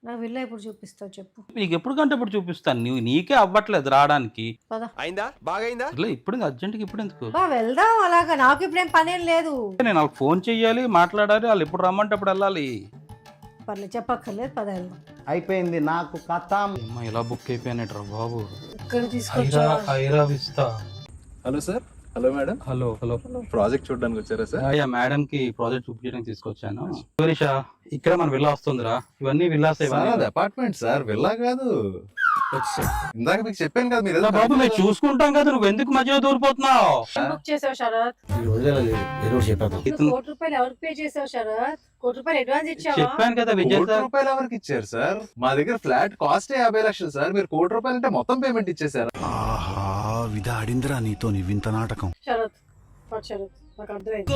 నా విల్లా ఎప్పుడు చూపిస్తావు చెప్పు. నీకు ఎప్పుడు కంటే ఇప్పుడు చూపిస్తాను. నీకే అవ్వట్లేదు రావడానికి. పద. అయిందా బాగైందా? ఇప్పుడు అర్జెంట్గా ఇప్పుడు ఎందుకు? వెళ్దాం అలాగా, నాకు ఇప్పుడేం పనేం లేదు. నేను వాళ్ళకి ఫోన్ చెయ్యాలి, మాట్లాడాలి, వాళ్ళు ఎప్పుడు రమ్మంటే అప్పుడు వెళ్ళాలి. పర్లేదు చెప్పక్కర్లేదు, పద వెళ్దాం. అయిపోయింది నాకు కథ. అమ్మా ఇలా బుక్ అయిపోయానట్రా బాబు. ఇక్కడ తీసుకొచ్చా. Hello sir. Hello madam. Hello hello. Project చూడడానికి వచ్చారా సార్? మేడం కి ప్రాజెక్ట్ చూపించడానికి తీసుకొచ్చాను. శిరీష, ఇక్కడ మన విల్లా వస్తుందిరా. ఇవన్నీ విల్లాస్ అపార్ట్మెంట్ సార్, విల్లా కాదు. ఇందాక మీకు చెప్పాను కదా మీరు బాబు మేము చూసుకుంటాం కదా, నువ్వు ఎందుకు మధ్యలో దూరిపోతున్నావు? బుక్ చేసావు శరత్? ₹1,00,00,000 ఎవరికి పే చేసావు శరత్? ₹1,00,00,000 అడ్వాన్స్ ఇచ్చావా? చెప్పాను కదా విజయ్ సార్. ₹1,00,00,000 ఎవరికి ఇచ్చారు సార్? మా దగ్గర ఫ్లాట్ కాస్ట్ 50 లక్షలు సార్. మీరు ₹1,00,00,000 అంటే మొత్తం పేమెంట్ ఇచ్చేసారు. ఆహా విధాడిందిరా నీతో నీ వింత నాటకం. శరత్ శరత్ నాకు అర్థమైంది.